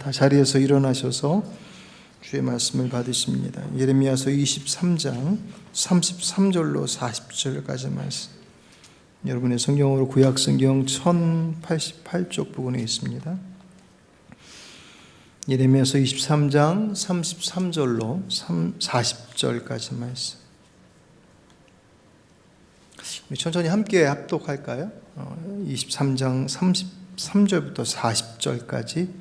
다 자리에서 일어나셔서 주의 말씀을 받으십니다. 예레미야서 23장 33절로 40절까지 말씀. 여러분의 성경으로 구약성경 1088쪽 부분에 있습니다. 예레미야서 23장 33절로 40절까지 말씀. 우리 천천히 함께 합독할까요? 23장 33절부터 40절까지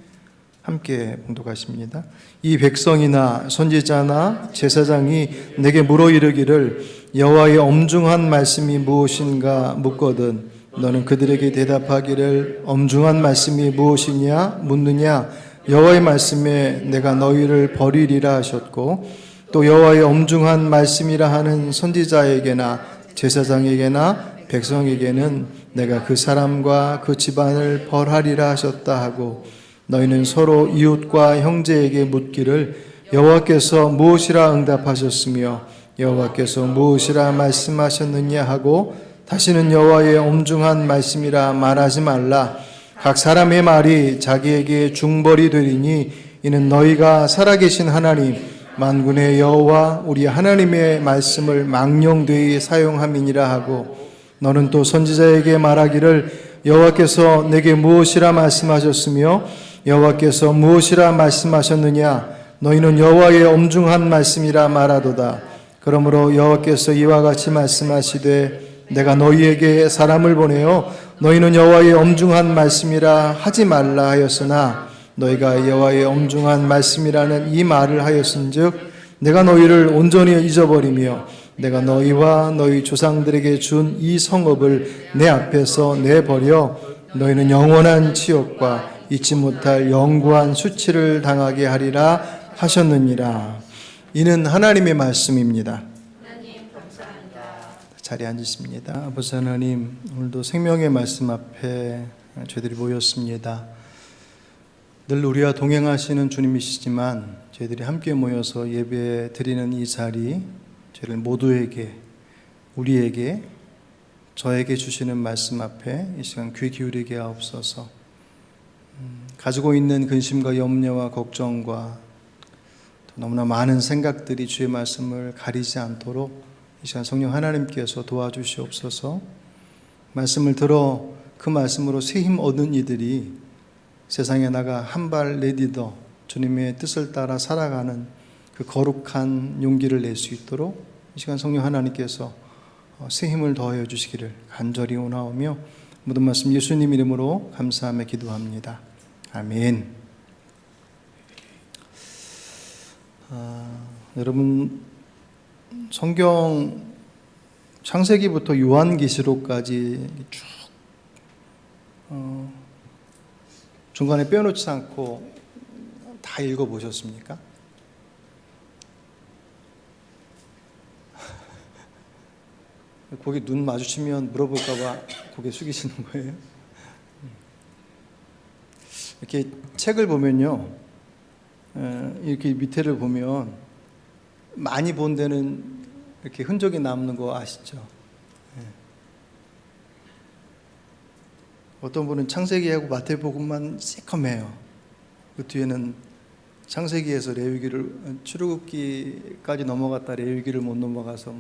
함께 봉독하십니다. 이 백성이나 선지자나 제사장이 내게 물어 이르기를 여호와의 엄중한 말씀이 무엇인가 묻거든 너는 그들에게 대답하기를 엄중한 말씀이 무엇이냐 묻느냐 여호와의 말씀에 내가 너희를 버리리라 하셨고 또 여호와의 엄중한 말씀이라 하는 선지자에게나 제사장에게나 백성에게는 내가 그 사람과 그 집안을 벌하리라 하셨다 하고 너희는 서로 이웃과 형제에게 묻기를 여호와께서 무엇이라 응답하셨으며 여호와께서 무엇이라 말씀하셨느냐 하고 다시는 여호와의 엄중한 말씀이라 말하지 말라. 각 사람의 말이 자기에게 중벌이 되리니 이는 너희가 살아계신 하나님 만군의 여호와 우리 하나님의 말씀을 망령되이 사용함이니라 하고 너는 또 선지자에게 말하기를 여호와께서 내게 무엇이라 말씀하셨으며 여호와께서 무엇이라 말씀하셨느냐 너희는 여호와의 엄중한 말씀이라 말하도다. 그러므로 여호와께서 이와 같이 말씀하시되 내가 너희에게 사람을 보내어 너희는 여호와의 엄중한 말씀이라 하지 말라 하였으나 너희가 여호와의 엄중한 말씀이라는 이 말을 하였은즉 내가 너희를 온전히 잊어버리며 내가 너희와 너희 조상들에게 준 이 성읍을 내 앞에서 내버려 너희는 영원한 치욕과 잊지 못할 영구한 수치를 당하게 하리라 하셨느니라. 이는 하나님의 말씀입니다. 하나님 감사합니다. 자리에 앉으십니다. 아버지 하나님, 오늘도 생명의 말씀 앞에 저희들이 모였습니다. 늘 우리와 동행하시는 주님이시지만 저희들이 함께 모여서 예배 드리는 이 자리, 저희들 모두에게, 우리에게, 저에게 주시는 말씀 앞에 이 시간 귀 기울이게 하옵소서. 가지고 있는 근심과 염려와 걱정과 너무나 많은 생각들이 주의 말씀을 가리지 않도록 이 시간 성령 하나님께서 도와주시옵소서. 말씀을 들어 그 말씀으로 새 힘 얻은 이들이 세상에 나가 한 발 내디뎌 주님의 뜻을 따라 살아가는 그 거룩한 용기를 낼 수 있도록 이 시간 성령 하나님께서 새 힘을 더하여 주시기를 간절히 원하오며 모든 말씀 예수님 이름으로 감사하며 기도합니다. 아멘. 여러분 성경 창세기부터 요한계시록까지 쭉 중간에 빼놓지 않고 다 읽어보셨습니까? 거기 눈 마주치면 물어볼까 봐 고개 숙이시는 거예요? 이렇게 책을 보면요, 이렇게 밑에를 보면 많이 본 데는 이렇게 흔적이 남는 거 아시죠? 어떤 분은 창세기하고 마태복음만 새콤해요. 그 뒤에는 창세기에서 레위기를 출애굽기까지 넘어갔다 레위기를 못 넘어가서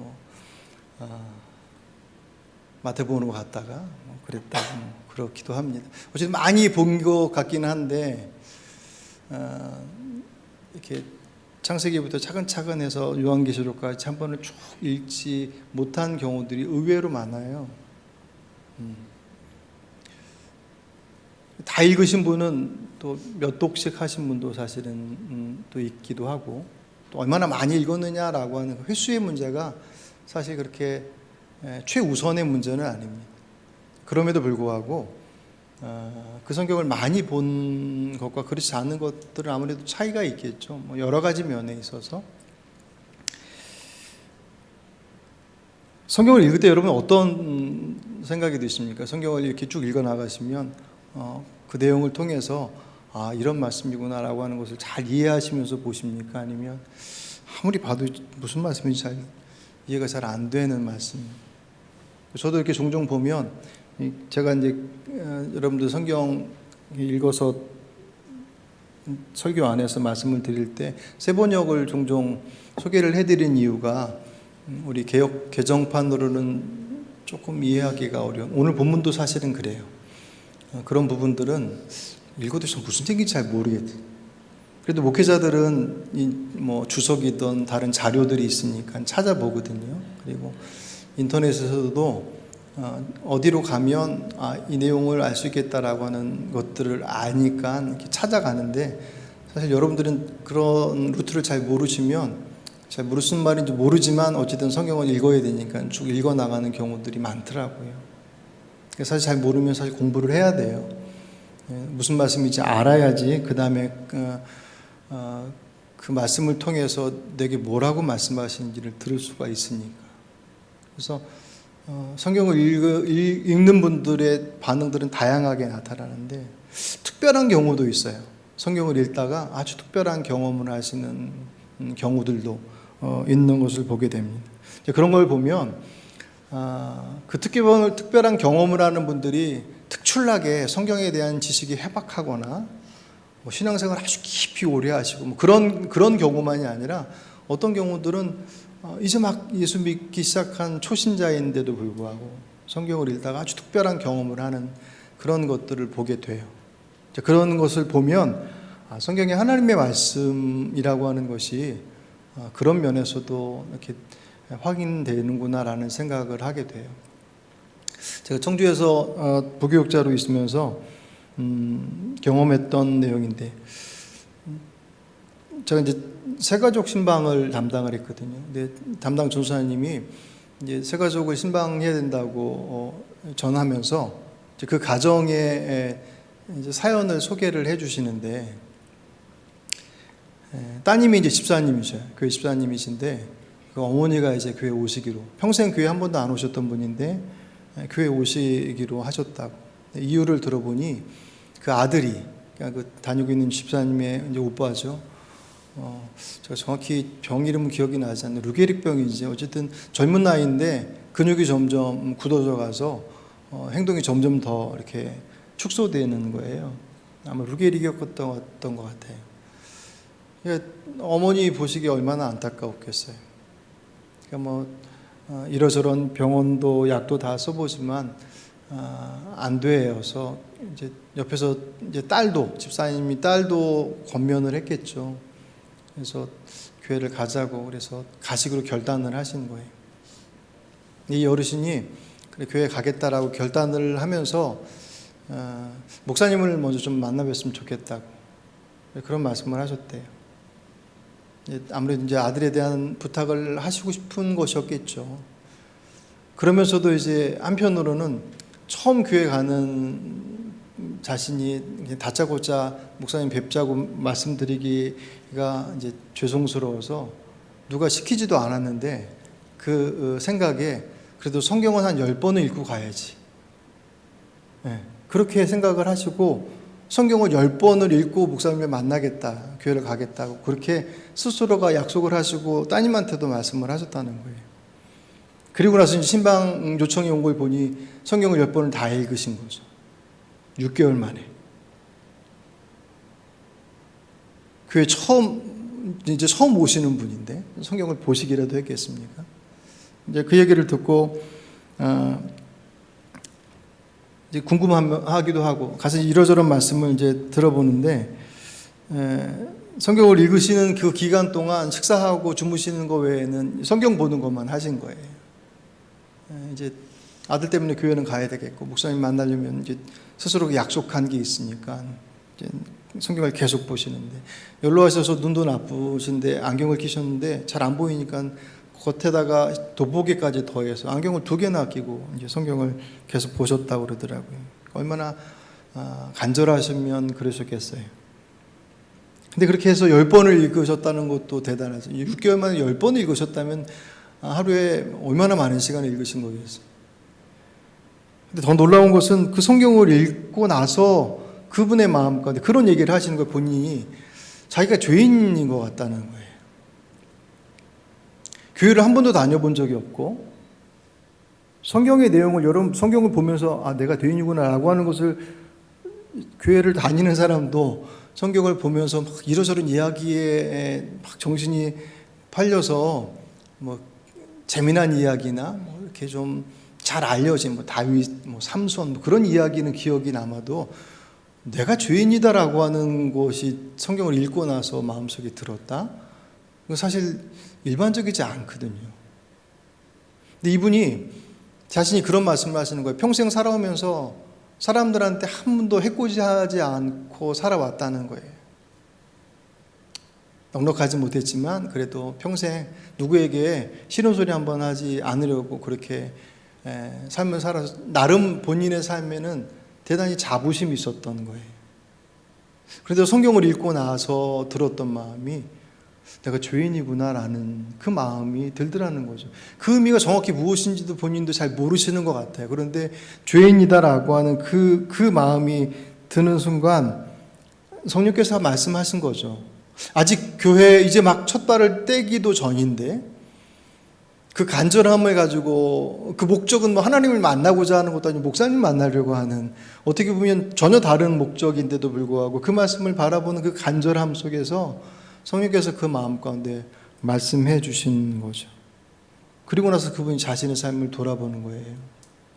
마태복음으로 갔다가 그랬다 그렇기도 합니다. 어쨌든 많이 본 것 같긴 한데 이렇게 창세기부터 차근차근 해서 요한계시록까지 한 번을 쭉 읽지 못한 경우들이 의외로 많아요. 다 읽으신 분은 또 몇 독씩 하신 분도 사실은 또 있기도 하고 또 얼마나 많이 읽었느냐라고 하는 횟수의 문제가 사실 그렇게 최우선의 문제는 아닙니다. 그럼에도 불구하고 그 성경을 많이 본 것과 그렇지 않은 것들은 아무래도 차이가 있겠죠. 여러 가지 면에 있어서 성경을 읽을 때 여러분 어떤 생각이 드십니까? 성경을 이렇게 쭉 읽어 나가시면 그 내용을 통해서 아 이런 말씀이구나라고 하는 것을 잘 이해하시면서 보십니까? 아니면 아무리 봐도 무슨 말씀인지 잘 이해가 잘 안 되는 말씀? 저도 이렇게 종종 보면 제가 이제 여러분들 성경 읽어서 설교 안에서 말씀을 드릴 때 세번역을 종종 소개를 해드린 이유가 우리 개역 개정판으로는 조금 이해하기가 어려운, 오늘 본문도 사실은 그래요. 그런 부분들은 읽어도 좀 무슨 얘기인지 잘 모르겠어요. 그래도 목회자들은 뭐 주석이든 다른 자료들이 있으니까 찾아보거든요. 그리고 인터넷에서도 어디로 가면 이 내용을 알 수 있겠다라고 하는 것들을 아니까 이렇게 찾아가는데, 사실 여러분들은 그런 루트를 잘 모르시면, 잘 무슨 말인지 모르지만 어쨌든 성경을 읽어야 되니까 쭉 읽어 나가는 경우들이 많더라고요. 사실 잘 모르면 사실 공부를 해야 돼요. 무슨 말씀인지 알아야지 그 다음에 그 말씀을 통해서 내게 뭐라고 말씀하시는지를 들을 수가 있으니까. 그래서 성경을 읽는 분들의 반응들은 다양하게 나타나는데, 특별한 경우도 있어요. 성경을 읽다가 아주 특별한 경험을 하시는 경우들도 있는 것을 보게 됩니다. 그런 걸 보면 그 특별한 경험을 하는 분들이 특출나게 성경에 대한 지식이 해박하거나 뭐 신앙생활 아주 깊이 오래 하시고 뭐 그런 경우만이 아니라, 어떤 경우들은 이제 막 예수 믿기 시작한 초신자인데도 불구하고 성경을 읽다가 아주 특별한 경험을 하는 그런 것들을 보게 돼요. 그런 것을 보면 성경이 하나님의 말씀이라고 하는 것이 그런 면에서도 이렇게 확인되는구나라는 생각을 하게 돼요. 제가 청주에서 부교육자로 있으면서 경험했던 내용인데, 제가 이제 새가족 신방을 담당을 했거든요. 근데 담당 전사님이 이제 새가족을 신방해야 된다고 전하면서 그 가정의 이제 사연을 소개를 해주시는데, 따님이 이제 집사님이셔요. 교회 집사님이신데, 그 어머니가 이제 교회 오시기로, 평생 교회 한 번도 안 오셨던 분인데 교회 오시기로 하셨다고. 이유를 들어보니 그 아들이, 그러니까 그 다니고 있는 집사님의 이제 오빠죠. 제가 정확히 병 이름은 기억이 나지 않는데 루게릭병이지, 어쨌든 젊은 나이인데 근육이 점점 굳어져 가서 행동이 점점 더 이렇게 축소되는 거예요. 아마 루게릭이었던 것 같아요. 그러니까 어머니 보시기에 얼마나 안타까웠겠어요. 그러니까 뭐 이러저런 병원도 약도 다 써보지만 안 되어서 이제 옆에서 이제 집사님이 딸도 권면을 했겠죠. 그래서 교회를 가자고, 그래서 가식으로 결단을 하신 거예요. 이 어르신이 그래 교회 가겠다라고 결단을 하면서 목사님을 먼저 좀 만나뵀으면 좋겠다고 그런 말씀을 하셨대요. 아무래도 이제 아들에 대한 부탁을 하시고 싶은 것이었겠죠. 그러면서도 이제 한편으로는 처음 교회 가는 자신이 다짜고짜 목사님 뵙자고 말씀드리기가 이제 죄송스러워서 누가 시키지도 않았는데, 그 생각에 그래도 성경은 한 10번은 읽고 가야지, 그렇게 생각을 하시고 성경을 10번을 읽고 목사님을 만나겠다, 교회를 가겠다고 그렇게 스스로가 약속을 하시고 따님한테도 말씀을 하셨다는 거예요. 그리고 나서 이제 신방 요청이 온 걸 보니 성경을 10번을 다 읽으신 거죠. 6개월 만에. 교회 이제 처음 오시는 분인데 성경을 보시기라도 했겠습니까? 이제 그 얘기를 듣고 이제 궁금하기도 하고 가서 이러저런 말씀을 이제 들어보는데, 성경을 읽으시는 그 기간 동안 식사하고 주무시는 거 외에는 성경 보는 것만 하신 거예요. 이제 아들 때문에 교회는 가야 되겠고 목사님 만나려면 이제 스스로 약속한 게 있으니까 이제 성경을 계속 보시는데, 연로 하셔서 눈도 나쁘신데 안경을 끼셨는데 잘 안 보이니까 겉에다가 돋보기까지 더해서 안경을 2개나 끼고 이제 성경을 계속 보셨다고 그러더라고요. 얼마나 간절하시면 그러셨겠어요. 근데 그렇게 해서 10번을 읽으셨다는 것도 대단하죠. 6개월 만에 10번을 읽으셨다면 하루에 얼마나 많은 시간을 읽으신 거겠어요. 근데 더 놀라운 것은 그 성경을 읽고 나서 그분의 마음 가운데 그런 얘기를 하시는 걸 보니 자기가 죄인인 것 같다는 거예요. 교회를 한 번도 다녀본 적이 없고 성경의 내용을, 여러분 성경을 보면서 내가 죄인이구나 라고 하는 것을 교회를 다니는 사람도 성경을 보면서 막 이러저런 이야기에 막 정신이 팔려서 뭐 재미난 이야기나 뭐 이렇게 좀 잘 알려진 뭐 다윗, 뭐 삼손 뭐 그런 이야기는 기억이 남아도 내가 죄인이다라고 하는 것이 성경을 읽고 나서 마음속에 들었다? 그건 사실 일반적이지 않거든요. 근데 이분이 자신이 그런 말씀을 하시는 거예요. 평생 살아오면서 사람들한테 한 번도 해코지하지 않고 살아왔다는 거예요. 넉넉하지 못했지만 그래도 평생 누구에게 싫은 소리 한번 하지 않으려고 그렇게 삶을 살아서 나름 본인의 삶에는 대단히 자부심이 있었던 거예요. 그래도 성경을 읽고 나서 들었던 마음이 내가 죄인이구나라는 그 마음이 들더라는 거죠. 그 의미가 정확히 무엇인지도 본인도 잘 모르시는 것 같아요. 그런데 죄인이다라고 하는 그 마음이 드는 순간 성령께서 말씀하신 거죠. 아직 교회에 이제 막 첫 발을 떼기도 전인데 그 간절함을 가지고 그 목적은 뭐 하나님을 만나고자 하는 것도 아니고 목사님 만나려고 하는 어떻게 보면 전혀 다른 목적인데도 불구하고 그 말씀을 바라보는 그 간절함 속에서 성령께서 그 마음 가운데 말씀해 주신 거죠. 그리고 나서 그분이 자신의 삶을 돌아보는 거예요.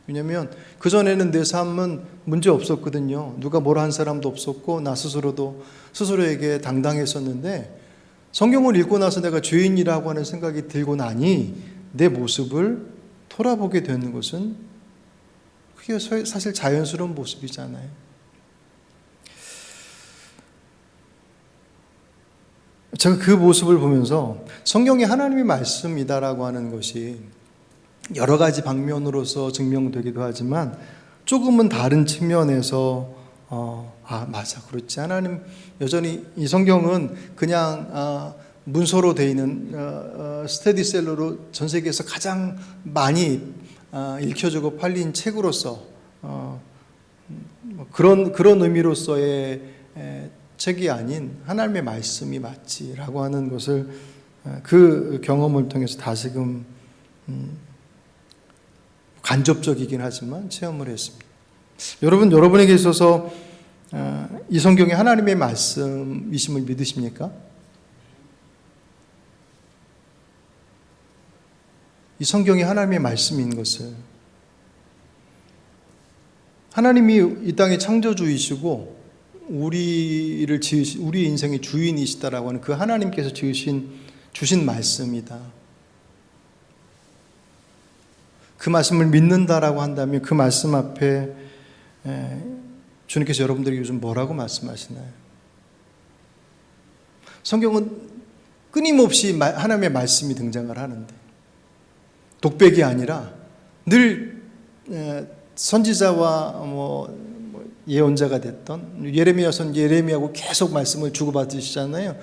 왜냐하면 그전에는 내 삶은 문제 없었거든요. 누가 뭐라 한 사람도 없었고 나 스스로도 스스로에게 당당했었는데 성경을 읽고 나서 내가 죄인이라고 하는 생각이 들고 나니 내 모습을 돌아보게 되는 것은 그게 사실 자연스러운 모습이잖아요. 제가 그 모습을 보면서 성경이 하나님의 말씀이다라고 하는 것이 여러 가지 방면으로서 증명되기도 하지만 조금은 다른 측면에서 맞아, 그렇지. 하나님 여전히 이 성경은 그냥 문서로 되어 있는 스테디셀러로 전 세계에서 가장 많이 읽혀지고 팔린 책으로서 그런 의미로서의 책이 아닌 하나님의 말씀이 맞지라고 하는 것을 그 경험을 통해서 다시금 간접적이긴 하지만 체험을 했습니다. 여러분에게 있어서 이 성경이 하나님의 말씀이심을 믿으십니까? 이 성경이 하나님의 말씀인 것을 하나님이 이 땅의 창조주이시고 우리의 인생의 주인이시다라고 하는 그 하나님께서 주신 말씀이다. 그 말씀을 믿는다라고 한다면 그 말씀 앞에 주님께서 여러분들에게 요즘 뭐라고 말씀하시나요? 성경은 끊임없이 하나님의 말씀이 등장을 하는데 독백이 아니라 늘 선지자와 예언자가 됐던 예레미야서는 예레미야하고 계속 말씀을 주고받으시잖아요.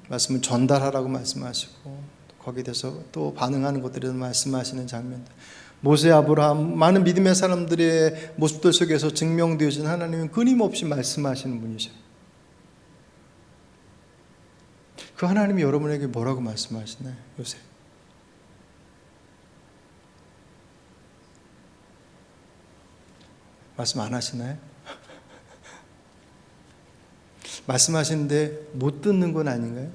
말씀을 전달하라고 말씀하시고 거기에 대해서 또 반응하는 것들에 말씀하시는 장면들. 모세, 아브라함, 많은 믿음의 사람들의 모습들 속에서 증명되어진 하나님은 끊임없이 말씀하시는 분이죠. 그 하나님이 여러분에게 뭐라고 말씀하시나요, 요새? 말씀 안 하시나요? 말씀하시는데 못 듣는 건 아닌가요?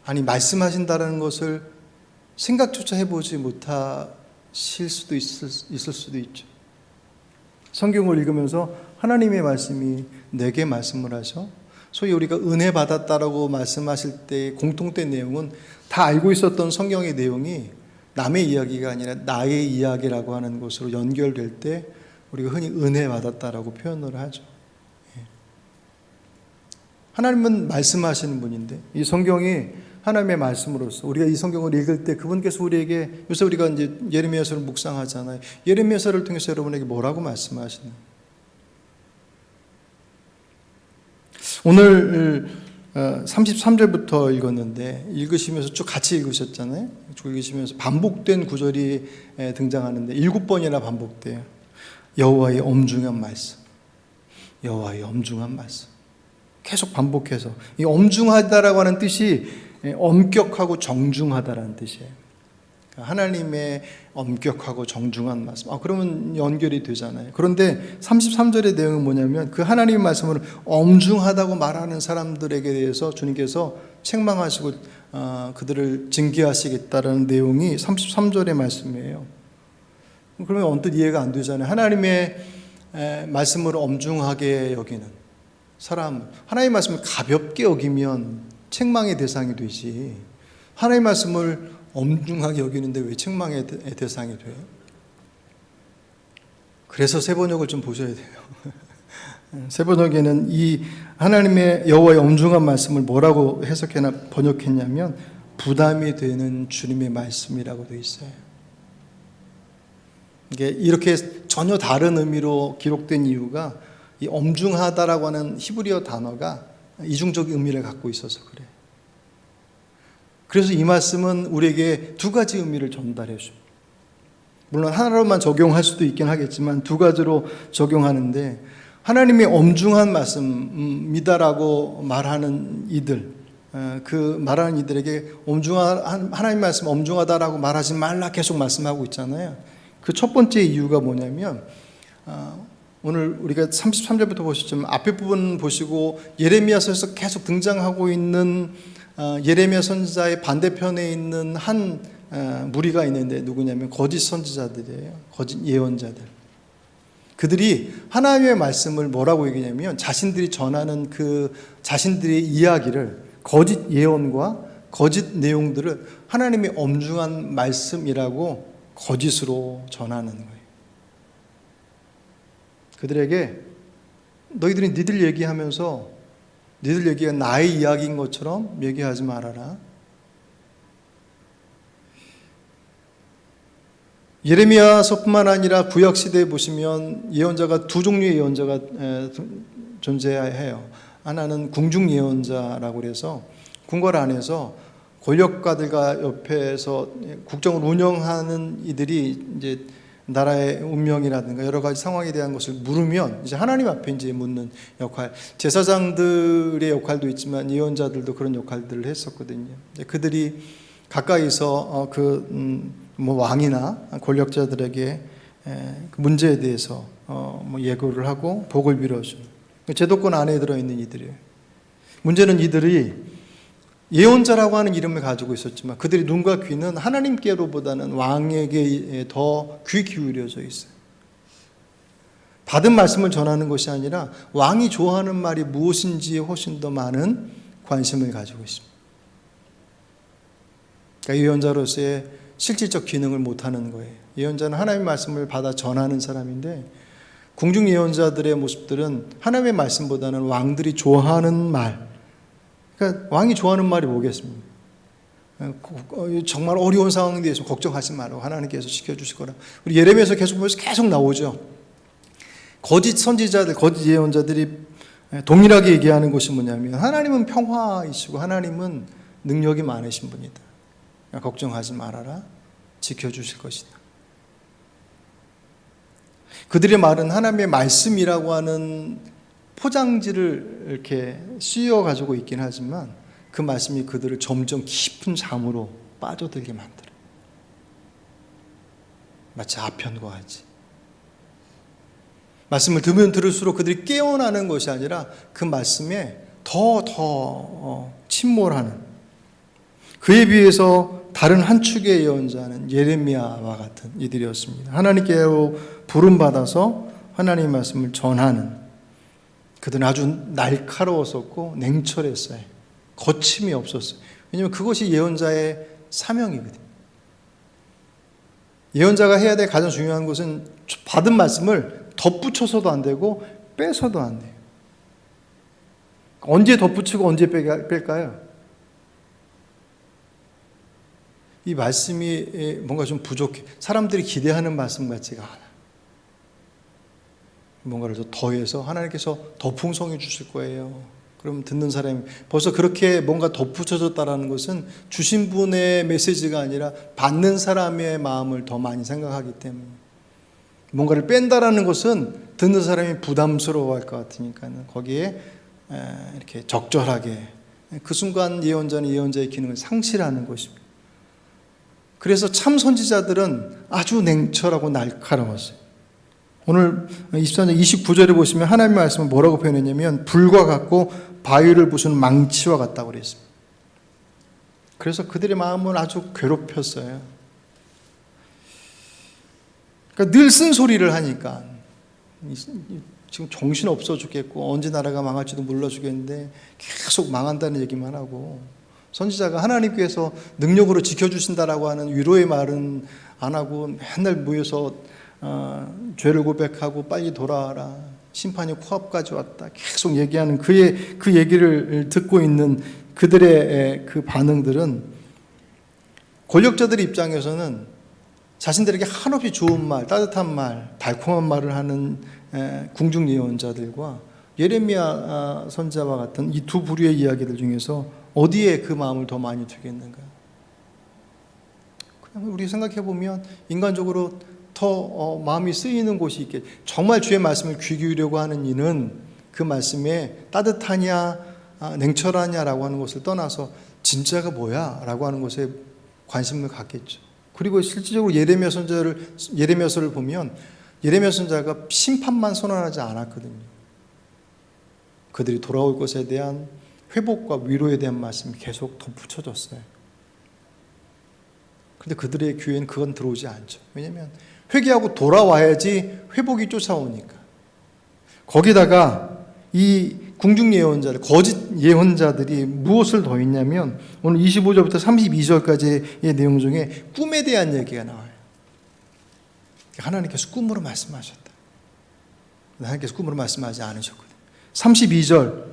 아니, 말씀하신다는 것을 생각조차 해보지 못하실 수도 있을 수도 있죠. 성경을 읽으면서 하나님의 말씀이 내게 말씀을 하셔. 소위 우리가 은혜 받았다라고 말씀하실 때 공통된 내용은 다 알고 있었던 성경의 내용이 남의 이야기가 아니라 나의 이야기라고 하는 것으로 연결될 때 우리가 흔히 은혜 받았다라고 표현을 하죠. 하나님은 말씀하시는 분인데 이 성경이 하나님의 말씀으로서 우리가 이 성경을 읽을 때 그분께서 우리에게 요새 우리가 이제 예레미야서를 묵상하잖아요. 예레미야서를 통해서 여러분에게 뭐라고 말씀하시나요? 오늘 33절부터 읽었는데 읽으시면서 쭉 같이 읽으셨잖아요. 쭉 읽으시면서 반복된 구절이 등장하는데 7번이나 반복돼요. 여호와의 엄중한 말씀, 여호와의 엄중한 말씀. 계속 반복해서 이 엄중하다라고 하는 뜻이 엄격하고 정중하다라는 뜻이에요. 하나님의 엄격하고 정중한 말씀. 그러면 연결이 되잖아요. 그런데 33절의 내용은 뭐냐면 그 하나님의 말씀을 엄중하다고 말하는 사람들에게 대해서 주님께서 책망하시고 그들을 징계하시겠다라는 내용이 33절의 말씀이에요. 그러면 언뜻 이해가 안 되잖아요. 하나님의 말씀을 엄중하게 여기는 사람, 하나님의 말씀을 가볍게 여기면 책망의 대상이 되지, 하나님의 말씀을 엄중하게 여기는데 왜 책망의 대상이 돼요? 그래서 세번역을 좀 보셔야 돼요. 세번역에는 이 하나님의 여호와의 엄중한 말씀을 뭐라고 번역했냐면 부담이 되는 주님의 말씀이라고 되어 있어요. 이게 이렇게 전혀 다른 의미로 기록된 이유가 이 엄중하다라고 하는 히브리어 단어가 이중적 의미를 갖고 있어서 그래요. 그래서 이 말씀은 우리에게 두 가지 의미를 전달해 줍니다. 물론 하나로만 적용할 수도 있긴 하겠지만 두 가지로 적용하는데, 하나님의 엄중한 말씀이다라고 말하는 이들, 그 말하는 이들에게 하나님 말씀 엄중하다라고 말하지 말라 계속 말씀하고 있잖아요. 그 첫 번째 이유가 뭐냐면 오늘 우리가 33절부터 보시지만 앞에 부분 보시고 예레미야서에서 계속 등장하고 있는 예레미야 선지자의 반대편에 있는 한 무리가 있는데 누구냐면 거짓 선지자들이에요. 거짓 예언자들. 그들이 하나님의 말씀을 뭐라고 얘기냐면 자신들이 전하는 그 자신들의 이야기를, 거짓 예언과 거짓 내용들을 하나님의 엄중한 말씀이라고 거짓으로 전하는 거예요. 그들에게 너희들이 니들 얘기하면서 니들 얘기가 나의 이야기인 것처럼 얘기하지 말아라. 예레미야서뿐만 아니라 구약시대에 보시면 예언자가 두 종류의 예언자가 존재해요. 하나는 궁중 예언자라고 해서 궁궐 안에서 권력가들과 옆에서 국정을 운영하는 이들이 이제 나라의 운명이라든가 여러 가지 상황에 대한 것을 물으면 이제 하나님 앞에 이제 묻는 역할, 제사장들의 역할도 있지만 예언자들도 그런 역할들을 했었거든요. 그들이 가까이서 왕이나 권력자들에게 그 문제에 대해서 예고를 하고 복을 빌어주는 제도권 안에 들어있는 이들이에요. 문제는 이들이 예언자라고 하는 이름을 가지고 있었지만 그들의 눈과 귀는 하나님께로보다는 왕에게 더 귀 기울여져 있어요. 받은 말씀을 전하는 것이 아니라 왕이 좋아하는 말이 무엇인지에 훨씬 더 많은 관심을 가지고 있습니다. 그러니까 예언자로서의 실질적 기능을 못하는 거예요. 예언자는 하나님의 말씀을 받아 전하는 사람인데, 궁중 예언자들의 모습들은 하나님의 말씀보다는 왕들이 좋아하는 말, 그러니까 왕이 좋아하는 말이 뭐겠습니까? 정말 어려운 상황에 대해서 걱정하지 말라고 하나님께서 지켜주실 거라. 우리 예레미야에서 계속 나오죠. 거짓 선지자들, 거짓 예언자들이 동일하게 얘기하는 것이 뭐냐면 하나님은 평화이시고 하나님은 능력이 많으신 분이다. 걱정하지 말아라. 지켜주실 것이다. 그들의 말은 하나님의 말씀이라고 하는 포장지를 이렇게 씌워가지고 있긴 하지만 그 말씀이 그들을 점점 깊은 잠으로 빠져들게 만들어요. 마치 아편과 같이. 말씀을 들으면 들을수록 그들이 깨어나는 것이 아니라 그 말씀에 더 침몰하는, 그에 비해서 다른 한 축의 예언자는 예레미야와 같은 이들이었습니다. 하나님께로 부름받아서 하나님의 말씀을 전하는, 그들은 아주 날카로웠었고 냉철했어요. 거침이 없었어요. 왜냐하면 그것이 예언자의 사명이거든요. 예언자가 해야 될 가장 중요한 것은 받은 말씀을 덧붙여서도 안 되고 빼서도 안 돼요. 언제 덧붙이고 언제 뺄까요? 이 말씀이 뭔가 좀 부족해. 사람들이 기대하는 말씀 같지가 않아. 뭔가를 더 더해서 하나님께서 더 풍성해 주실 거예요. 그럼 듣는 사람이 벌써 그렇게 뭔가 덧붙여졌다라는 것은 주신 분의 메시지가 아니라 받는 사람의 마음을 더 많이 생각하기 때문에, 뭔가를 뺀다라는 것은 듣는 사람이 부담스러워할 것 같으니까는 거기에 이렇게 적절하게 그 순간 예언자는 예언자의 기능을 상실하는 것입니다. 그래서 참 선지자들은 아주 냉철하고 날카로웠어요. 오늘 24절 29절에 보시면 하나님의 말씀을 뭐라고 표현했냐면 불과 같고 바위를 부수는 망치와 같다고 그랬습니다. 그래서 그들의 마음을 아주 괴롭혔어요. 그러니까 늘 쓴소리를 하니까 지금 정신 없어 죽겠고 언제 나라가 망할지도 몰라 죽겠는데 계속 망한다는 얘기만 하고, 선지자가 하나님께서 능력으로 지켜주신다라고 하는 위로의 말은 안 하고 맨날 모여서 죄를 고백하고 빨리 돌아와라, 심판이 코앞까지 왔다, 계속 얘기하는 그 얘기를 듣고 있는 그들의 그 반응들은 권력자들의 입장에서는 자신들에게 한없이 좋은 말, 따뜻한 말, 달콤한 말을 하는 궁중 예언자들과 예레미야 선지자와 같은 이 두 부류의 이야기들 중에서 어디에 그 마음을 더 많이 두겠는가? 그냥 우리 생각해 보면 인간적으로 더 마음이 쓰이는 곳이 있겠. 정말 주의 말씀을 귀 기울이려고 하는 이는 그 말씀에 따뜻하냐 냉철하냐라고 하는 것을 떠나서 진짜가 뭐야라고 하는 것에 관심을 갖겠죠. 그리고 실질적으로 예레미야서를 보면 예레미야 선지자가 심판만 선언하지 않았거든요. 그들이 돌아올 것에 대한 회복과 위로에 대한 말씀이 계속 덧붙여졌어요. 그런데 그들의 귀에는 그건 들어오지 않죠. 왜냐하면 회개하고 돌아와야지 회복이 쫓아오니까. 거기다가 이 궁중 예언자들, 거짓 예언자들이 무엇을 더 했냐면 오늘 25절부터 32절까지의 내용 중에 꿈에 대한 얘기가 나와요. 하나님께서 꿈으로 말씀하셨다. 하나님께서 꿈으로 말씀하지 않으셨거든요. 32절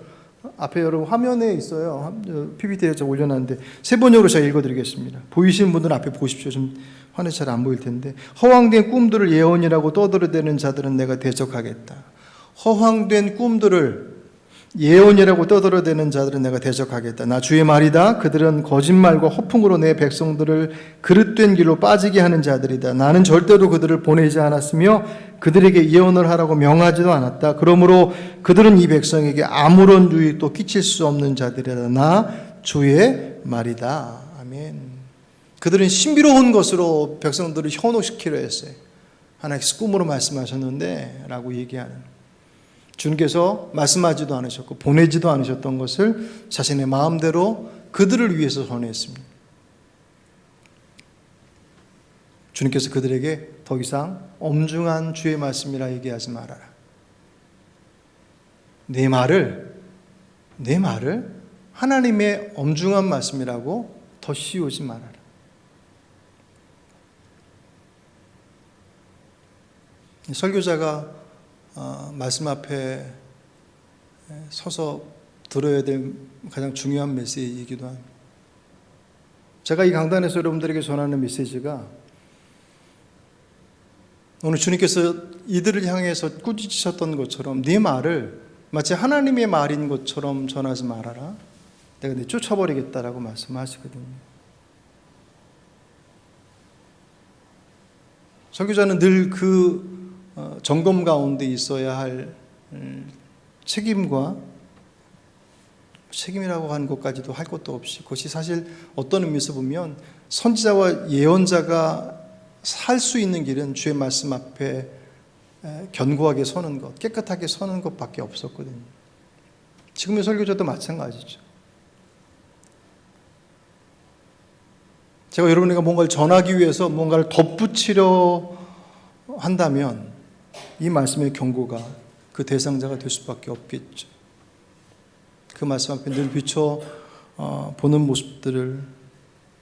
앞에 여러분 화면에 있어요. PPT에 제가 올려놨는데 세 번역으로 제가 읽어드리겠습니다. 보이시는 분들은 앞에 보십시오. 좀 화면에 잘 안 보일 텐데. 허황된 꿈들을 예언이라고 떠들어대는 자들은 내가 대적하겠다. 허황된 꿈들을 예언이라고 떠들어대는 자들은 내가 대적하겠다. 나 주의 말이다. 그들은 거짓말과 허풍으로 내 백성들을 그릇된 길로 빠지게 하는 자들이다. 나는 절대로 그들을 보내지 않았으며 그들에게 예언을 하라고 명하지도 않았다. 그러므로 그들은 이 백성에게 아무런 유익도 끼칠 수 없는 자들이다. 나 주의 말이다. 아멘. 그들은 신비로운 것으로 백성들을 현혹시키려 했어요. 하나님께서 꿈으로 말씀하셨는데 라고 얘기하는, 주님께서 말씀하지도 않으셨고 보내지도 않으셨던 것을 자신의 마음대로 그들을 위해서 전했습니다. 주님께서 그들에게 더 이상 엄중한 주의 말씀이라 얘기하지 말아라. 내 말을 하나님의 엄중한 말씀이라고 더 씌우지 말아라. 설교자가 말씀 앞에 서서 들어야 될 가장 중요한 메시지이기도 합니다. 제가 이 강단에서 여러분들에게 전하는 메시지가 오늘 주님께서 이들을 향해서 꾸짖으셨던 것처럼 네 말을 마치 하나님의 말인 것처럼 전하지 말아라. 내가 네 쫓아버리겠다라고 말씀하시거든요. 설교자는 늘 그 점검 가운데 있어야 할 책임이라고 하는 것까지도 할 것도 없이, 그것이 사실 어떤 의미에서 보면 선지자와 예언자가 살 수 있는 길은 주의 말씀 앞에 견고하게 서는 것, 깨끗하게 서는 것밖에 없었거든요. 지금의 설교자도 마찬가지죠. 제가 여러분에게 뭔가를 전하기 위해서 뭔가를 덧붙이려 한다면 이 말씀의 경고가 그 대상자가 될 수밖에 없겠죠. 그 말씀 앞에 늘 비춰 보는 모습들을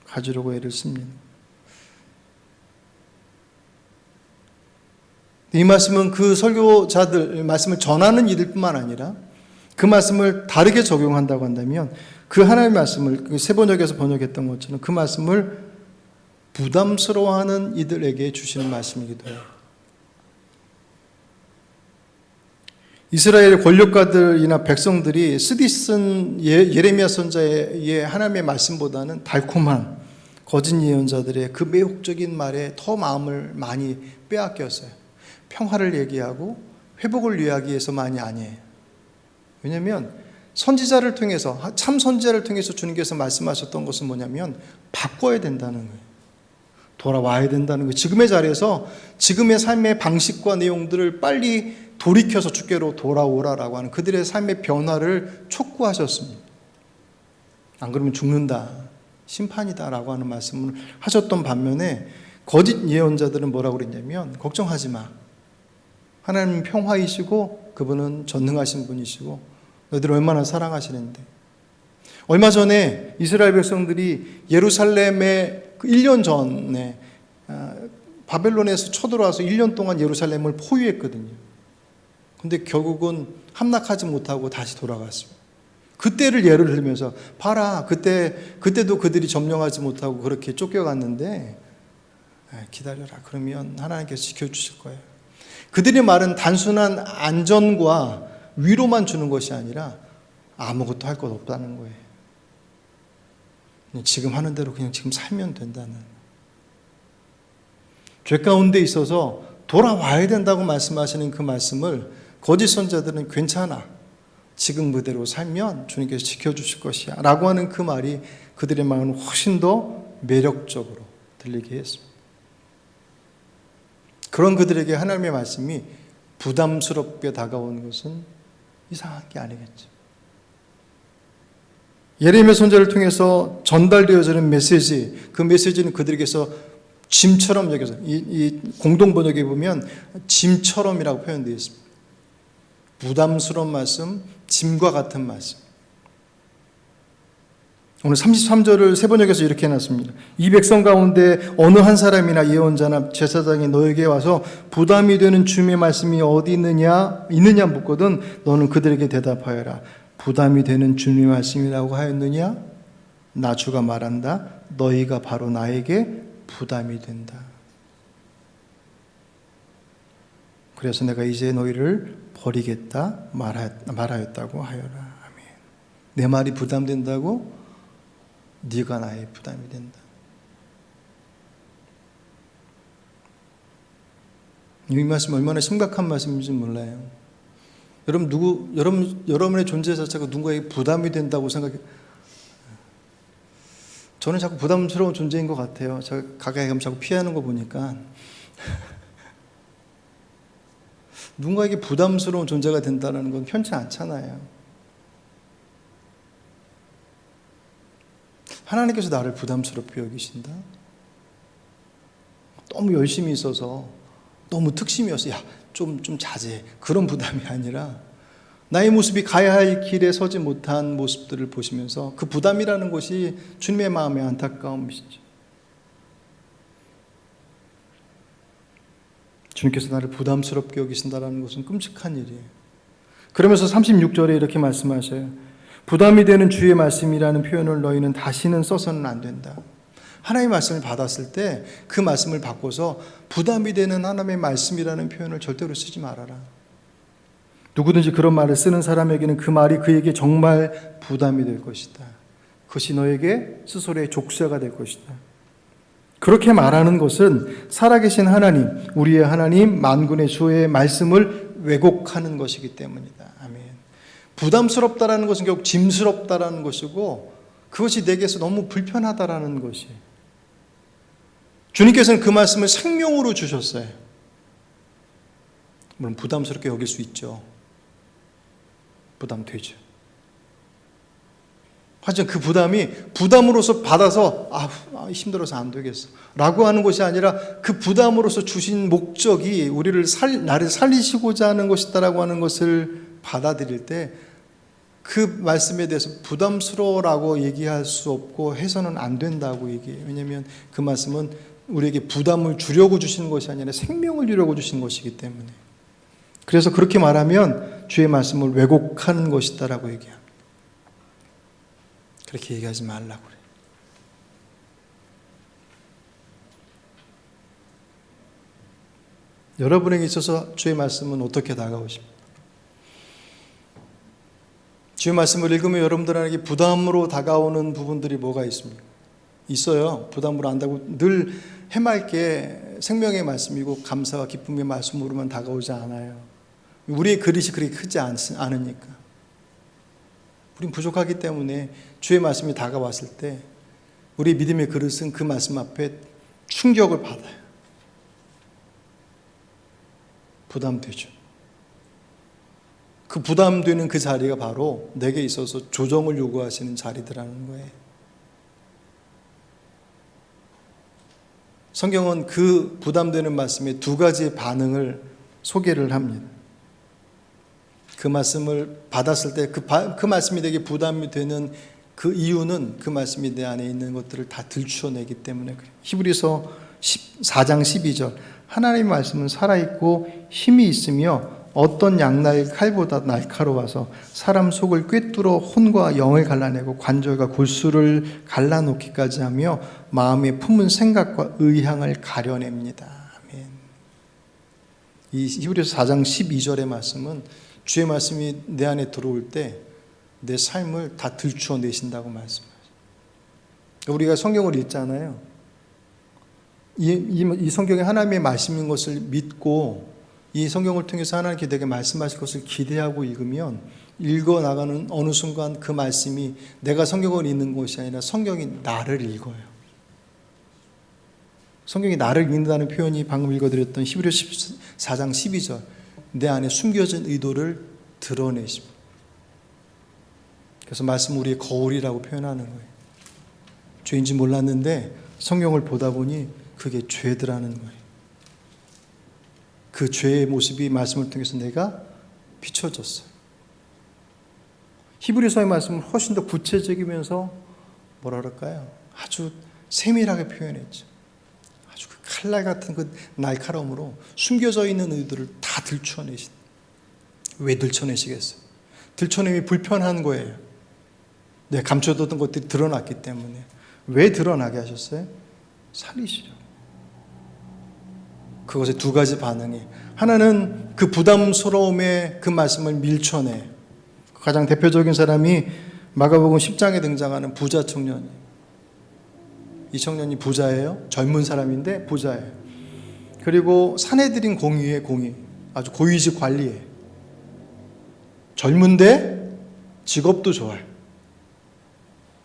가지려고 애를 씁니다. 이 말씀은 그 설교자들 말씀을 전하는 이들뿐만 아니라 그 말씀을 다르게 적용한다고 한다면 그 하나님의 말씀을 그 세 번역에서 번역했던 것처럼 그 말씀을 부담스러워하는 이들에게 주시는 말씀이기도 해요. 이스라엘의 권력가들이나 백성들이 쓰디 쓴 예레미야 선지자의 하나님의 말씀보다는 달콤한 거짓 예언자들의 그 매혹적인 말에 더 마음을 많이 빼앗겼어요. 평화를 얘기하고 회복을 이야기해서 많이 아니에요. 왜냐하면 선지자를 통해서, 참 선지자를 통해서 주님께서 말씀하셨던 것은 뭐냐면 바꿔야 된다는 거예요. 돌아와야 된다는 거예요. 지금의 자리에서 지금의 삶의 방식과 내용들을 빨리 돌이켜서 주께로 돌아오라라고 하는 그들의 삶의 변화를 촉구하셨습니다. 안 그러면 죽는다, 심판이다라고 하는 말씀을 하셨던 반면에 거짓 예언자들은 뭐라고 그랬냐면 걱정하지 마. 하나님은 평화이시고 그분은 전능하신 분이시고 너희들 얼마나 사랑하시는데. 얼마 전에 이스라엘 백성들이 예루살렘에 1년 전에 바벨론에서 쳐들어와서 1년 동안 예루살렘을 포위했거든요. 근데 결국은 함락하지 못하고 다시 돌아갔습니다. 그때를 예를 들면서 봐라, 그때도 그들이 점령하지 못하고 그렇게 쫓겨갔는데 기다려라, 그러면 하나님께서 지켜주실 거예요. 그들의 말은 단순한 안전과 위로만 주는 것이 아니라 아무것도 할 것 없다는 거예요. 지금 하는 대로 그냥 지금 살면 된다는. 죄 가운데 있어서 돌아와야 된다고 말씀하시는 그 말씀을 거짓 선자들은 괜찮아, 지금 그대로 살면 주님께서 지켜주실 것이야 라고 하는 그 말이 그들의 마음을 훨씬 더 매력적으로 들리게 했습니다. 그런 그들에게 하나님의 말씀이 부담스럽게 다가오는 것은 이상한 게 아니겠죠. 예레미야 선지자를 통해서 전달되어지는 메시지, 그 메시지는 그들에게서 짐처럼 여겨서, 이 공동 번역에 보면 짐처럼이라고 표현되어 있습니다. 부담스러운 말씀, 짐과 같은 말씀. 오늘 33절을 세 번역에서 이렇게 해놨습니다. 이 백성 가운데 어느 한 사람이나 예언자나 제사장이 너에게 와서 부담이 되는 주님의 말씀이 어디 있느냐 묻거든 너는 그들에게 대답하여라. 부담이 되는 주님의 말씀이라고 하였느냐? 나 주가 말한다. 너희가 바로 나에게 부담이 된다. 그래서 내가 이제 너희를 버리겠다 말하였다고 하여라. 아멘. 내 말이 부담된다고? 네가 나의 부담이 된다. 이 말씀 얼마나 심각한 말씀인지 몰라요. 여러분의 존재 자체가 누군가에게 부담이 된다고 생각해요. 저는 자꾸 부담스러운 존재인 것 같아요. 제가 가까이 가면 자꾸 피하는 거 보니까. 누군가에게 부담스러운 존재가 된다는 건 편치 않잖아요. 하나님께서 나를 부담스럽게 여기신다? 너무 열심히 있어서, 너무 특심이어서 좀 자제, 그런 부담이 아니라 나의 모습이 가야 할 길에 서지 못한 모습들을 보시면서 그 부담이라는 것이 주님의 마음의 안타까움이시죠. 주님께서 나를 부담스럽게 여기신다는 것은 끔찍한 일이에요. 그러면서 36절에 이렇게 말씀하셔요. 부담이 되는 주의 말씀이라는 표현을 너희는 다시는 써서는 안 된다. 하나님의 말씀을 받았을 때 그 말씀을 바꿔서 부담이 되는 하나님의 말씀이라는 표현을 절대로 쓰지 말아라. 누구든지 그런 말을 쓰는 사람에게는 그 말이 그에게 정말 부담이 될 것이다. 그것이 너에게 스스로의 족쇄가 될 것이다. 그렇게 말하는 것은 살아계신 하나님, 우리의 하나님, 만군의 주의 말씀을 왜곡하는 것이기 때문이다. 아멘. 부담스럽다라는 것은 결국 짐스럽다라는 것이고 그것이 내게서 너무 불편하다라는 것이에요. 주님께서는 그 말씀을 생명으로 주셨어요. 물론 부담스럽게 여길 수 있죠. 부담되죠. 하지만 그 부담이 부담으로서 받아서 힘들어서 안 되겠어 라고 하는 것이 아니라 그 부담으로서 주신 목적이 나를 살리시고자 하는 것이다라고 하는 것을 받아들일 때 그 말씀에 대해서 부담스러워라고 얘기할 수 없고 해서는 안 된다고 얘기해요. 왜냐하면 그 말씀은 우리에게 부담을 주려고 주시는 것이 아니라 생명을 주려고 주신 것이기 때문에. 그래서 그렇게 말하면 주의 말씀을 왜곡하는 것이다라고 얘기합니다. 그렇게 얘기하지 말라고 그래요. 여러분에게 있어서 주의 말씀은 어떻게 다가오십니까? 주의 말씀을 읽으면 여러분들에게 부담으로 다가오는 부분들이 뭐가 있습니까? 있어요. 부담으로 안다고 늘 해맑게 생명의 말씀이고 감사와 기쁨의 말씀으로만 다가오지 않아요. 우리의 그릇이 그렇게 크지 않으니까. 우린 부족하기 때문에 주의 말씀이 다가왔을 때 우리의 믿음의 그릇은 그 말씀 앞에 충격을 받아요. 부담되죠. 그 부담되는 그 자리가 바로 내게 있어서 조정을 요구하시는 자리더라는 거예요. 성경은 그 부담되는 말씀에 두 가지의 반응을 소개를 합니다. 그 말씀을 받았을 때 그 말씀이 되게 부담이 되는 그 이유는 그 말씀이 내 안에 있는 것들을 다 들추어내기 때문에 그래요. 히브리서 4장 12절 하나님의 말씀은 살아있고 힘이 있으며 어떤 양날의 칼보다 날카로워서 사람 속을 꿰뚫어 혼과 영을 갈라내고 관절과 골수를 갈라놓기까지 하며 마음에 품은 생각과 의향을 가려냅니다. 아멘. 이 히브리서 4장 12절의 말씀은 주의 말씀이 내 안에 들어올 때 내 삶을 다 들추어내신다고 말씀하세요. 우리가 성경을 읽잖아요. 이 성경에 하나님의 말씀인 것을 믿고 이 성경을 통해서 하나님께 내게 말씀하실 것을 기대하고 읽으면 읽어나가는 어느 순간 그 말씀이 내가 성경을 읽는 것이 아니라 성경이 나를 읽어요. 성경이 나를 읽는다는 표현이 방금 읽어드렸던 히브리서 4장 12절 내 안에 숨겨진 의도를 드러내십니다. 그래서 말씀 우리의 거울이라고 표현하는 거예요. 죄인지 몰랐는데 성경을 보다 보니 그게 죄더라는 거예요. 그 죄의 모습이 말씀을 통해서 내가 비춰졌어요. 히브리서의 말씀은 훨씬 더 구체적이면서 뭐라 그럴까요? 아주 세밀하게 표현했죠. 아주 그 칼날 같은 그 날카로움으로 숨겨져 있는 의도를 다 들춰내신. 왜 들춰내시겠어요? 들춰내기 불편한 거예요. 네, 감춰뒀던 것들이 드러났기 때문에. 왜 드러나게 하셨어요? 살리시려고. 그것의 두 가지 반응이 하나는 그 부담스러움에 그 말씀을 밀쳐내. 가장 대표적인 사람이 마가복음 10장에 등장하는 부자 청년이에요. 이 청년이 부자예요. 젊은 사람인데 부자예요. 그리고 사내들인 공의의 공의. 아주 고위직 관리예요. 젊은데 직업도 좋아요.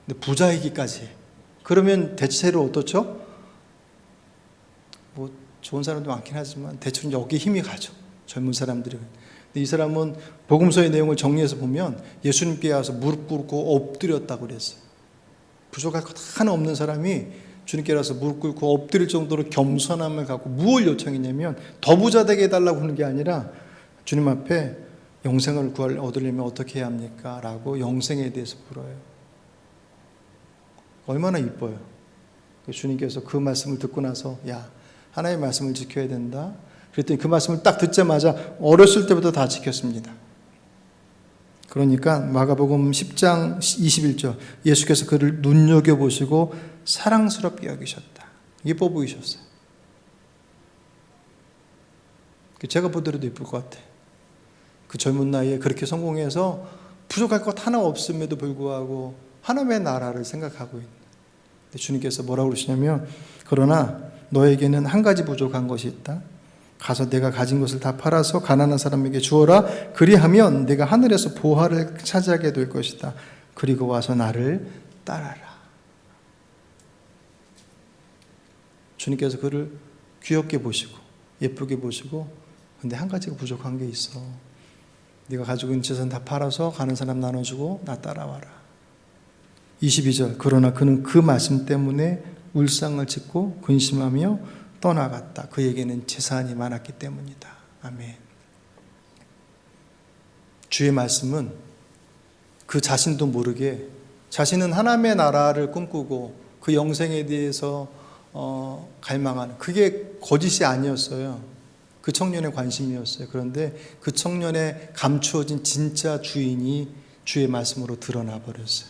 근데 부자이기까지. 그러면 대체로 어떻죠? 뭐 좋은 사람도 많긴 하지만 대충 여기 힘이 가죠. 젊은 사람들은. 근데 이 사람은 복음서의 내용을 정리해서 보면 예수님께 와서 무릎 꿇고 엎드렸다고 그랬어요. 부족할 것 하나 없는 사람이 주님께 와서 무릎 꿇고 엎드릴 정도로 겸손함을 갖고 무엇을 요청했냐면 더 부자 되게 해달라고 하는 게 아니라 주님 앞에 영생을 얻으려면 어떻게 해야 합니까? 라고 영생에 대해서 물어요. 얼마나 이뻐요. 주님께서 그 말씀을 듣고 나서 야, 하나님의 말씀을 지켜야 된다. 그랬더니 그 말씀을 딱 듣자마자 어렸을 때부터 다 지켰습니다. 그러니까 마가복음 10장 21절 예수께서 그를 눈여겨보시고 사랑스럽게 여기셨다. 예뻐 보이셨어요. 제가 보더라도 예쁠 것 같아요. 그 젊은 나이에 그렇게 성공해서 부족할 것 하나 없음에도 불구하고 하나님의 나라를 생각하고 있는. 주님께서 뭐라고 그러시냐면 그러나 너에게는 한 가지 부족한 것이 있다. 가서 내가 가진 것을 다 팔아서 가난한 사람에게 주어라. 그리하면 내가 하늘에서 보화를 차지하게 될 것이다. 그리고 와서 나를 따라라. 주님께서 그를 귀엽게 보시고 예쁘게 보시고 근데 한 가지가 부족한 게 있어. 네가 가지고 있는 재산 다 팔아서 가는 사람 나눠주고 나 따라와라. 22절 그러나 그는 그 말씀 때문에 울상을 짓고 근심하며 떠나갔다. 그에게는 재산이 많았기 때문이다. 아멘. 주의 말씀은 그 자신도 모르게 자신은 하나님의 나라를 꿈꾸고 그 영생에 대해서 갈망하는 그게 거짓이 아니었어요. 그 청년의 관심이었어요. 그런데 그 청년의 감추어진 진짜 주인이 주의 말씀으로 드러나 버렸어요.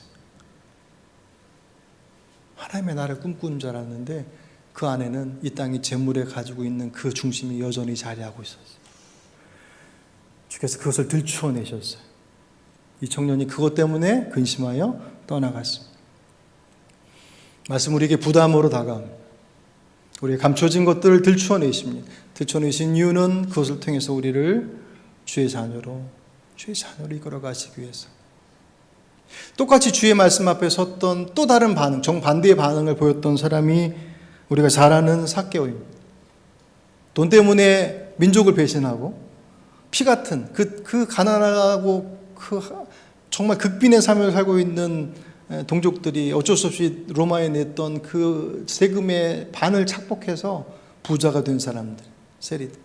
하나님의 나라를 꿈꾸는 줄 알았는데 그 안에는 이 땅이 재물에 가지고 있는 그 중심이 여전히 자리하고 있었어요. 주께서 그것을 들추어내셨어요. 이 청년이 그것 때문에 근심하여 떠나갔습니다. 말씀 우리에게 부담으로 다가옵니다. 우리의 감춰진 것들을 들추어내십니다. 들추어내신 이유는 그것을 통해서 우리를 주의 자녀로 이끌어 가시기 위해서. 똑같이 주의 말씀 앞에 섰던 또 다른 반응, 정반대의 반응을 보였던 사람이 우리가 잘 아는 삭개오입니다. 돈 때문에 민족을 배신하고 피 같은 그 가난하고 정말 극빈의 삶을 살고 있는 동족들이 어쩔 수 없이 로마에 냈던 그 세금의 반을 착복해서 부자가 된 사람들, 세리들.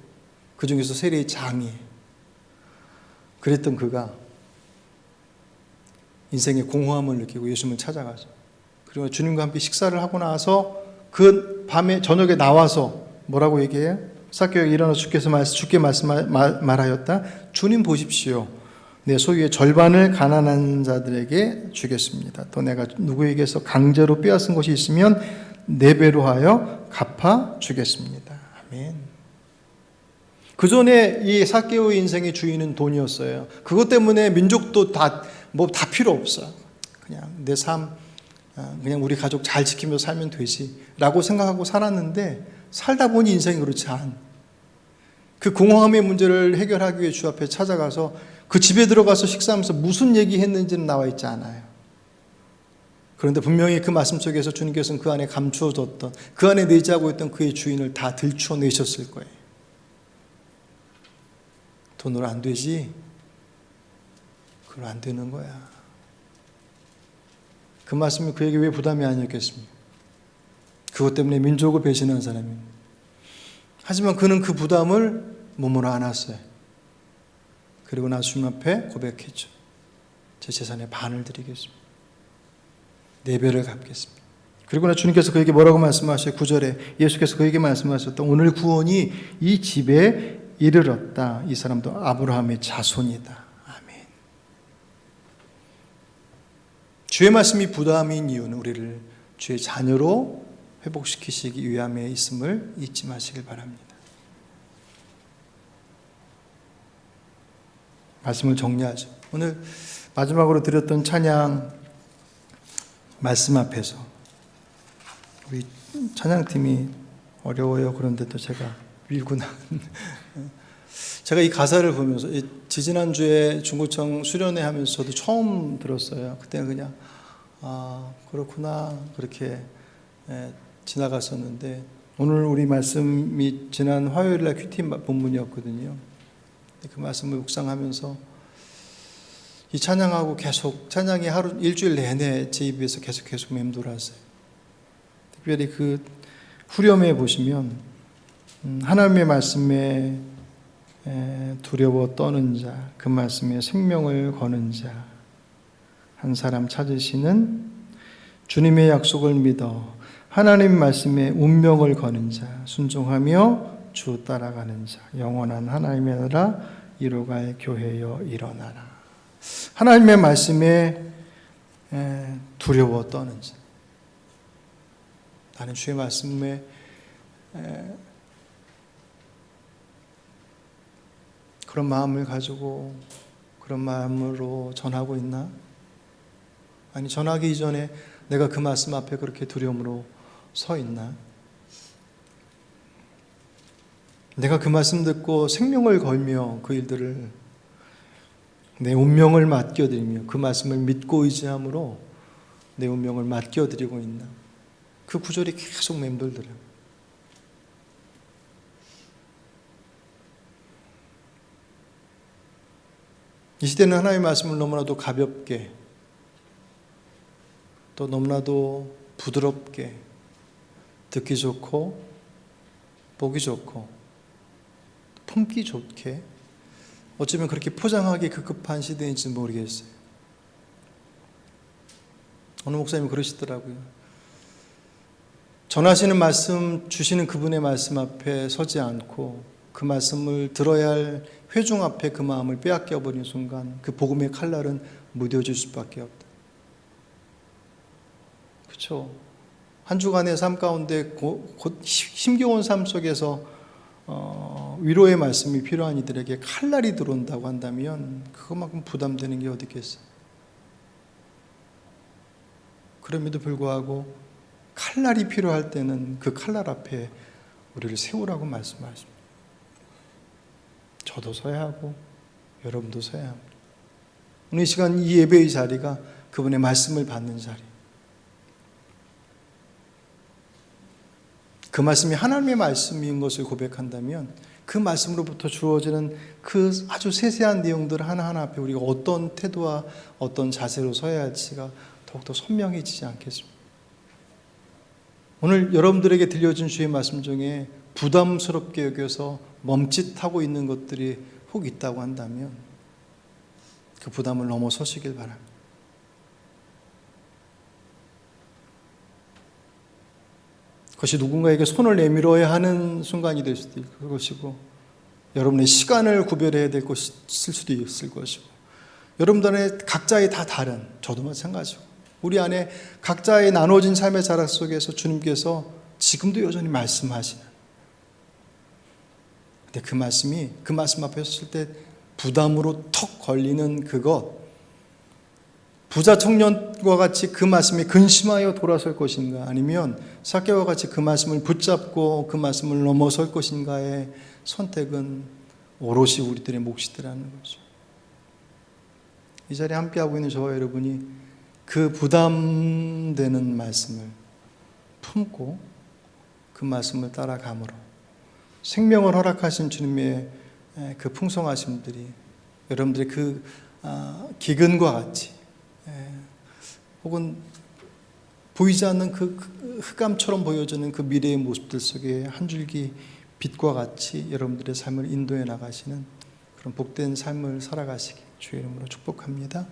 그 중에서 세리의 장이에요. 그랬던 그가 인생의 공허함을 느끼고 예수님을 찾아가죠. 그리고 주님과 함께 식사를 하고 나서 그 밤에 저녁에 나와서 뭐라고 얘기해요? 삭개오가 일어나 주께 말하였다. 주님 보십시오. 내 소유의 절반을 가난한 자들에게 주겠습니다. 또 내가 누구에게서 강제로 빼앗은 것이 있으면 4배로 하여 갚아 주겠습니다. 아멘. 그 전에 이 삭개오의 인생의 주인은 돈이었어요. 그것 때문에 민족도 다 필요 없어. 그냥 내 삶, 그냥 우리 가족 잘 지키며 살면 되지라고 생각하고 살았는데 살다 보니 인생이 그렇지 않은. 그 공허함의 문제를 해결하기 위해 주 앞에 찾아가서 그 집에 들어가서 식사하면서 무슨 얘기했는지는 나와 있지 않아요. 그런데 분명히 그 말씀 속에서 주님께서는 그 안에 감추어졌던, 그 안에 내재하고 있던 그의 주인을 다 들추어내셨을 거예요. 돈으로 안 되지? 그건 안 되는 거야. 그 말씀이 그에게 왜 부담이 아니었겠습니까? 그것 때문에 민족을 배신한 사람입니다. 하지만 그는 그 부담을 몸으로 안았어요. 그리고 나서 주님 앞에 고백했죠. 제 재산의 반을 드리겠습니다. 4배를 갚겠습니다. 그리고 나 주님께서 그에게 뭐라고 말씀하셔요? 9절에 예수께서 그에게 말씀하셨다. 오늘 구원이 이 집에 이르렀다. 이 사람도 아브라함의 자손이다. 아멘. 주의 말씀이 부담인 이유는 우리를 주의 자녀로 회복시키시기 위함에 있음을 잊지 마시길 바랍니다. 말씀을 정리하죠. 오늘 마지막으로 드렸던 찬양 말씀 앞에서 우리 찬양팀이 어려워요. 그런데도 제가 밀고 나간 제가 이 가사를 보면서 지지난주에 중구청 수련회 하면서 저도 처음 들었어요. 그때는 그냥 그렇구나 그렇게 지나갔었는데 오늘 우리 말씀이 지난 화요일날 큐티 본문이었거든요. 그 말씀을 묵상하면서 이 찬양하고 계속 찬양이 일주일 내내 제 입에서 계속 맴돌았어요. 특별히 그 후렴에 보시면 하나님의 말씀에 두려워 떠는 자, 그 말씀에 생명을 거는 자, 한 사람 찾으시는 주님의 약속을 믿어 하나님 말씀에 운명을 거는 자, 순종하며 주 따라가는 자, 영원한 하나님의 나라 이루갈 교회여 일어나라. 하나님의 말씀에 두려워 떠는 자, 나는 주의 말씀에 그런 마음을 가지고 그런 마음으로 전하고 있나? 아니 전하기 이전에 내가 그 말씀 앞에 그렇게 두려움으로 서 있나? 내가 그 말씀 듣고 생명을 걸며 그 일들을 내 운명을 맡겨드리며 그 말씀을 믿고 의지함으로 내 운명을 맡겨드리고 있나? 그 구절이 계속 맴돌더라고요. 이 시대는 하나님의 말씀을 너무나도 가볍게 또 너무나도 부드럽게 듣기 좋고 보기 좋고 품기 좋게 어쩌면 그렇게 포장하기 급급한 시대인지 모르겠어요. 어느 목사님이 그러시더라고요. 전하시는 말씀 주시는 그분의 말씀 앞에 서지 않고 그 말씀을 들어야 할 회중 앞에 그 마음을 빼앗겨 버리는 순간 그 복음의 칼날은 무뎌질 수밖에 없다. 그렇죠? 한 주간의 삶 가운데 힘겨운 삶 속에서 위로의 말씀이 필요한 이들에게 칼날이 들어온다고 한다면 그것만큼 부담되는 게 어디 있겠어요? 그럼에도 불구하고 칼날이 필요할 때는 그 칼날 앞에 우리를 세우라고 말씀하십니다. 저도 서야 하고 여러분도 서야 합니다. 오늘 이 시간 이 예배의 자리가 그분의 말씀을 받는 자리. 그 말씀이 하나님의 말씀인 것을 고백한다면 그 말씀으로부터 주어지는 그 아주 세세한 내용들 하나하나 앞에 우리가 어떤 태도와 어떤 자세로 서야 할지가 더욱더 선명해지지 않겠습니까? 오늘 여러분들에게 들려준 주의 말씀 중에 부담스럽게 여겨서 멈칫하고 있는 것들이 혹 있다고 한다면 그 부담을 넘어서시길 바랍니다. 그것이 누군가에게 손을 내밀어야 하는 순간이 될 수도 있을 것이고, 여러분의 시간을 구별해야 될 것일 수도 있을 것이고, 여러분들의 각자의 다 다른, 저도 마찬가지고, 우리 안에 각자의 나눠진 삶의 자락 속에서 주님께서 지금도 여전히 말씀하시는, 근데 그 말씀 앞에 섰을 때 부담으로 턱 걸리는 그것, 부자 청년과 같이 그 말씀에 근심하여 돌아설 것인가, 아니면 삭개와 같이 그 말씀을 붙잡고 그 말씀을 넘어설 것인가의 선택은 오롯이 우리들의 몫이라는 거죠. 이 자리에 함께하고 있는 저와 여러분이 그 부담되는 말씀을 품고 그 말씀을 따라감으로 생명을 허락하신 주님의 그 풍성하심들이 여러분들의 그 기근과 같이, 혹은 보이지 않는 그 흑암처럼 보여지는 그 미래의 모습들 속에 한 줄기 빛과 같이 여러분들의 삶을 인도해 나가시는 그런 복된 삶을 살아가시길 주의 이름으로 축복합니다.